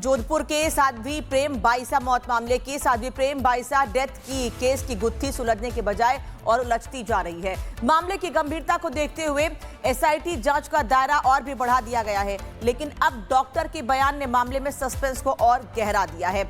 जोधपुर के साध्वी प्रेम बाईसा मौत मामले की साध्वी प्रेम बाईसा डेथ की केस की गुत्थी सुलझने के बजाय और उलझती जा रही है। मामले की गंभीरता को देखते हुए एसआईटी जांच का दायरा और भी बढ़ा दिया गया है, लेकिन अब डॉक्टर के बयान ने मामले में सस्पेंस को और गहरा दिया है।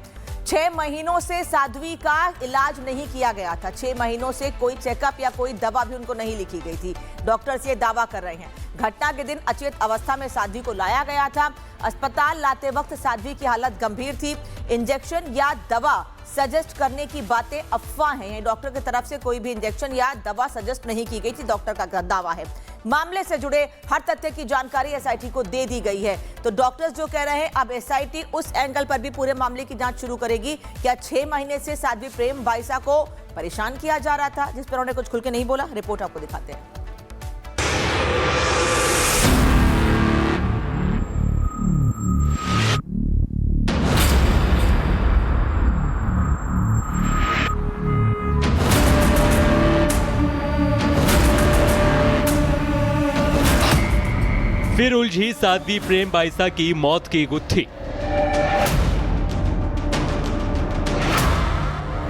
6 महीनों से साध्वी का इलाज नहीं किया गया था। 6 महीनों से कोई चेकअप या कोई दवा भी उनको नहीं लिखी गई थी। डॉक्टर्स ये दावा कर रहे हैं। घटना के दिन अचेत अवस्था में साध्वी को लाया गया था। अस्पताल लाते वक्त साध्वी की हालत गंभीर थी। इंजेक्शन या दवा सजेस्ट करने की बातें अफवाह हैं। डॉक्टर की तरफ से कोई भी इंजेक्शन या दवा सजेस्ट नहीं की गई थी, डॉक्टर का दावा है। मामले से जुड़े हर तथ्य की जानकारी एसआईटी को दे दी गई है। तो डॉक्टर्स जो कह रहे हैं, अब एसआईटी उस एंगल पर भी पूरे मामले की जांच शुरू करेगी। क्या 6 महीने से साध्वी प्रेम बाईसा को परेशान किया जा रहा था, जिस पर उन्होंने कुछ खुल के नहीं बोला? रिपोर्ट आपको दिखाते हैं। फिर उलझी साध्वी प्रेम बाईसा की मौत की गुत्थी।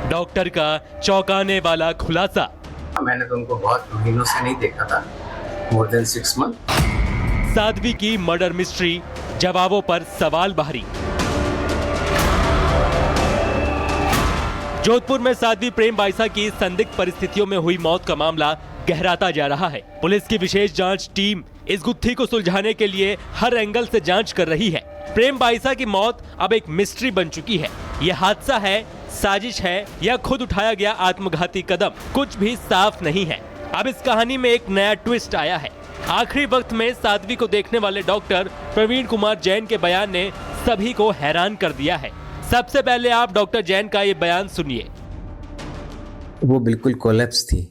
डॉक्टर का चौंकाने वाला खुलासा। मैंने तो उनको बहुत महीनों से नहीं देखा था, मोर देन 6 मंथ। साध्वी की मर्डर मिस्ट्री, जवाबों पर सवाल बाहरी। जोधपुर में साध्वी प्रेम बाईसा की संदिग्ध परिस्थितियों में हुई मौत का मामला गहराता जा रहा है। पुलिस की विशेष जांच टीम इस गुत्थी को सुलझाने के लिए हर एंगल से जांच कर रही है। प्रेम बाईसा की मौत अब एक मिस्ट्री बन चुकी है। यह हादसा है, साजिश है या खुद उठाया गया आत्मघाती कदम, कुछ भी साफ नहीं है। अब इस कहानी में एक नया ट्विस्ट आया है। आखिरी वक्त में साध्वी को देखने वाले डॉक्टर प्रवीण कुमार जैन के बयान ने सभी को हैरान कर दिया है। सबसे पहले आप डॉक्टर जैन का ये बयान सुनिए। वो बिल्कुल कोलैप्स थी,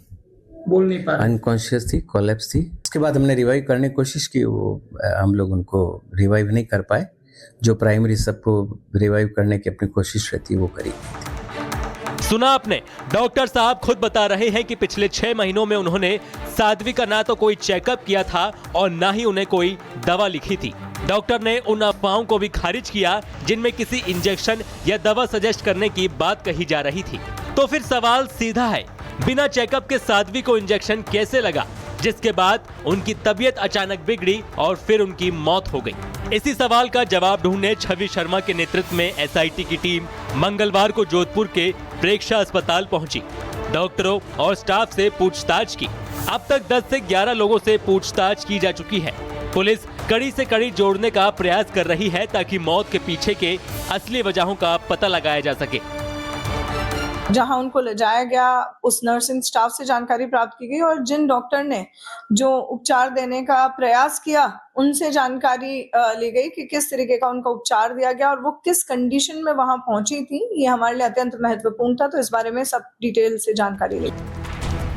बोल नहीं पा रहे, अनकॉन्शियस थी, कोलैप्स थी। उसके बाद हमने रिवाइव करने की कोशिश की, वो हम लोग उनको रिवाइव नहीं कर पाए। जो प्राइमरी सबको रिवाइव करने की अपनी कोशिश रहती वो करी। सुना आपने, डॉक्टर साहब खुद बता रहे हैं कि पिछले 6 महीनों में उन्होंने साध्वी का ना तो कोई चेकअप किया था और ना ही उन्हें कोई दवा लिखी थी। डॉक्टर ने उन अफवाहों को भी खारिज किया जिनमें किसी इंजेक्शन या दवा सजेस्ट करने की बात कही जा रही थी। तो फिर सवाल सीधा है, बिना चेकअप के साध्वी को इंजेक्शन कैसे लगा, जिसके बाद उनकी तबीयत अचानक बिगड़ी और फिर उनकी मौत हो गई? इसी सवाल का जवाब ढूंढने छवि शर्मा के नेतृत्व में एसआईटी की टीम मंगलवार को जोधपुर के प्रेक्षा अस्पताल पहुंची। डॉक्टरों और स्टाफ से पूछताछ की। अब तक 10 से 11 लोगों से पूछताछ की जा चुकी है। पुलिस कड़ी से कड़ी जोड़ने का प्रयास कर रही है ताकि मौत के पीछे के असली वजहों का पता लगाया जा सके। जहां उनको ले जाया गया, उस नर्सिंग स्टाफ से जानकारी प्राप्त की गई और जिन डॉक्टर ने जो उपचार देने का प्रयास किया उनसे जानकारी ली गई कि किस तरीके का उनका उपचार दिया गया और वो किस कंडीशन में वहां पहुंची थी। ये हमारे लिए अत्यंत महत्वपूर्ण था, तो इस बारे में सब डिटेल से जानकारी ली।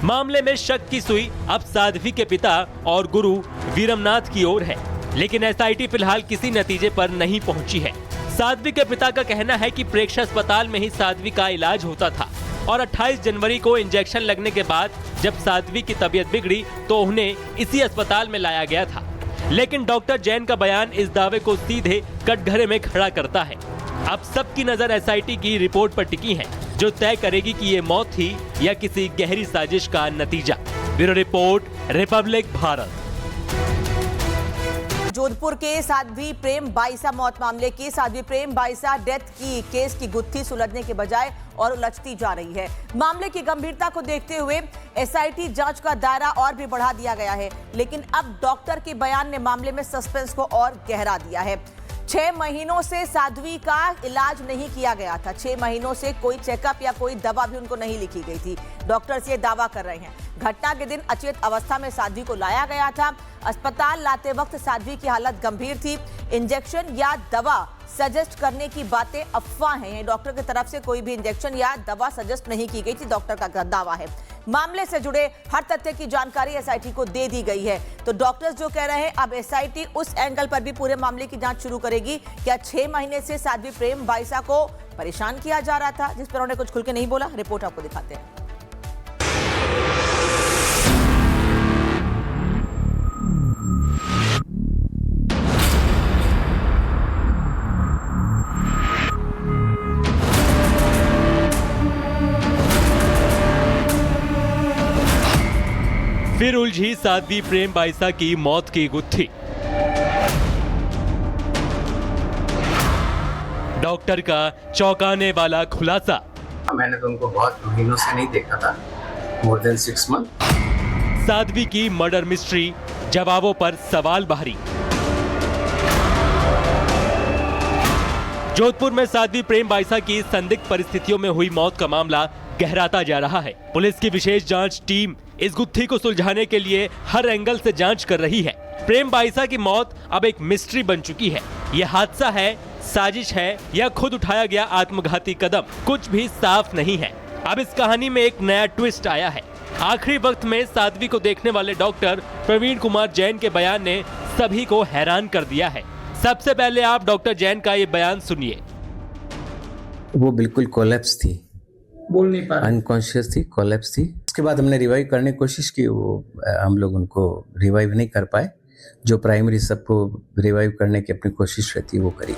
मामले में शक की सुई अब साध्वी के पिता और गुरु वीरमनाथ की ओर है, लेकिन एसआईटी फिलहाल किसी नतीजे पर नहीं पहुंची है। साध्वी के पिता का कहना है कि प्रेक्षा अस्पताल में ही साध्वी का इलाज होता था और 28 जनवरी को इंजेक्शन लगने के बाद जब साध्वी की तबीयत बिगड़ी तो उन्हें इसी अस्पताल में लाया गया था। लेकिन डॉक्टर जैन का बयान इस दावे को सीधे कटघरे में खड़ा करता है। अब सबकी नजर एसआईटी की रिपोर्ट पर टिकी है, जो तय करेगी कि ये मौत थी या किसी गहरी साजिश का नतीजा। Bureau report, Republic Bharat. Jodhpur के साध्वी प्रेम बाईसा मौत मामले की साध्वी प्रेम बाईसा डेथ की केस की गुत्थी सुलझने के बजाय और उलझती जा रही है। मामले की गंभीरता को देखते हुए एसआईटी जांच का दायरा और भी बढ़ा दिया गया है, लेकिन अब डॉक्टर के बयान ने मामले में सस्पेंस को और गहरा दिया है। 6 महीनों से साध्वी का इलाज नहीं किया गया था। 6 महीनों से कोई चेकअप या कोई दवा भी उनको नहीं लिखी गई थी। डॉक्टर्स ये दावा कर रहे हैं। घटना के दिन अचेत अवस्था में साध्वी को लाया गया था। अस्पताल लाते वक्त साध्वी की हालत गंभीर थी। इंजेक्शन या दवा सजेस्ट करने की बातें अफवाह हैं। डॉक्टर की तरफ से कोई भी इंजेक्शन या दवा सजेस्ट नहीं की गई थी, डॉक्टर का दावा है। मामले से जुड़े हर तथ्य की जानकारी एसआईटी को दे दी गई है। तो डॉक्टर्स जो कह रहे हैं, अब एसआईटी उस एंगल पर भी पूरे मामले की जांच शुरू करेगी। क्या 6 महीने से साध्वी प्रेम बाईसा को परेशान किया जा रहा था, जिस पर उन्होंने कुछ खुल के नहीं बोला? रिपोर्ट आपको दिखाते हैं। फिर उलझी साध्वी प्रेम बाईसा की मौत की गुत्थी। डॉक्टर का चौंकाने वाला खुलासा। मैंने तो उनको बहुत महीनों से नहीं देखा था, मोर देन 6 मंथ। साध्वी की मर्डर मिस्ट्री, जवाबों पर सवाल बाहरी। जोधपुर में साध्वी प्रेम बाईसा की संदिग्ध परिस्थितियों में हुई मौत का मामला गहराता जा रहा है। पुलिस की विशेष जांच टीम इस गुत्थी को सुलझाने के लिए हर एंगल से जांच कर रही है। प्रेम बाईसा की मौत अब एक मिस्ट्री बन चुकी है। यह हादसा है, साजिश है या खुद उठाया गया आत्मघाती कदम, कुछ भी साफ नहीं है। अब इस कहानी में एक नया ट्विस्ट आया है। आखिरी वक्त में साध्वी को देखने वाले डॉक्टर प्रवीण कुमार जैन के बयान ने सभी को हैरान कर दिया है। सबसे पहले आप डॉक्टर जैन का ये बयान सुनिए। वो बिल्कुल कोलैप्स थी, बोल नहीं पा रहे। अनकॉन्शियस थी, कोलैप्स थी। उसके बाद हमने रिवाइव करने की कोशिश की, वो हम लोग उनको रिवाइव नहीं कर पाए। जो प्राइमरी सबको रिवाइव करने की अपनी कोशिश रहती है वो करी।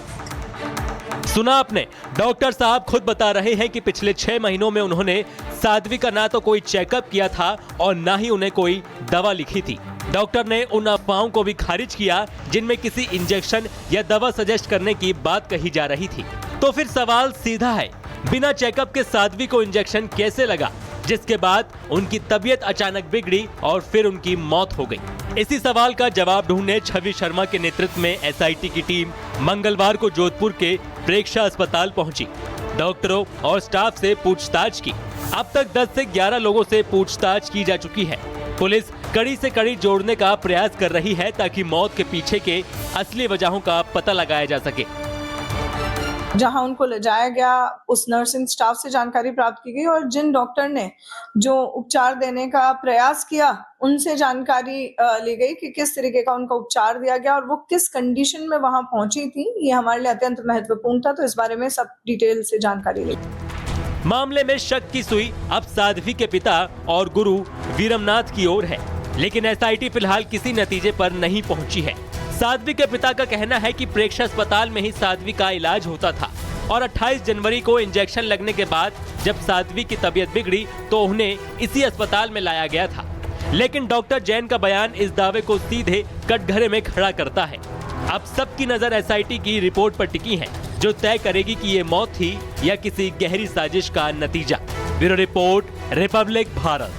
सुना आपने, डॉक्टर साहब खुद बता रहे हैं कि पिछले 6 महीनों में उन्होंने साध्वी का ना तो कोई चेकअप किया था और ना ही उन्हें कोई दवा लिखी थी। डॉक्टर ने उन अफवाहों को भी खारिज किया जिनमें किसी इंजेक्शन या दवा सजेस्ट करने की बात कही जा रही थी। तो फिर सवाल सीधा है, बिना चेकअप के साध्वी को इंजेक्शन कैसे लगा, जिसके बाद उनकी तबीयत अचानक बिगड़ी और फिर उनकी मौत हो गई। इसी सवाल का जवाब ढूंढने छवि शर्मा के नेतृत्व में एसआईटी की टीम मंगलवार को जोधपुर के प्रेक्षा अस्पताल पहुंची। डॉक्टरों और स्टाफ से पूछताछ की। अब तक 10 से 11 लोगों से पूछताछ की जा चुकी है। पुलिस कड़ी से कड़ी जोड़ने का प्रयास कर रही है ताकि मौत के पीछे के असली वजहों का पता लगाया जा सके। जहां उनको ले जाया गया, उस नर्सिंग स्टाफ से जानकारी प्राप्त की गई और जिन डॉक्टर ने जो उपचार देने का प्रयास किया उनसे जानकारी ली गई कि किस तरीके का उनका उपचार दिया गया और वो किस कंडीशन में वहां पहुंची थी। ये हमारे लिए अत्यंत महत्वपूर्ण था, तो इस बारे में सब डिटेल से जानकारी ली। मामले में शक की सुई अब साध्वी के पिता और गुरु वीरमनाथ की ओर है, लेकिन एसआईटी फिलहाल किसी नतीजे पर नहीं पहुंची है। साध्वी के पिता का कहना है कि प्रेक्षा अस्पताल में ही साध्वी का इलाज होता था और 28 जनवरी को इंजेक्शन लगने के बाद जब साध्वी की तबीयत बिगड़ी तो उन्हें इसी अस्पताल में लाया गया था। लेकिन डॉक्टर जैन का बयान इस दावे को सीधे कटघरे में खड़ा करता है। अब सबकी नजर एसआईटी की रिपोर्ट पर टिकी है, जो तय करेगी कि ये मौत थी या किसी गहरी साजिश का नतीजा। Bureau report, Republic Bharat.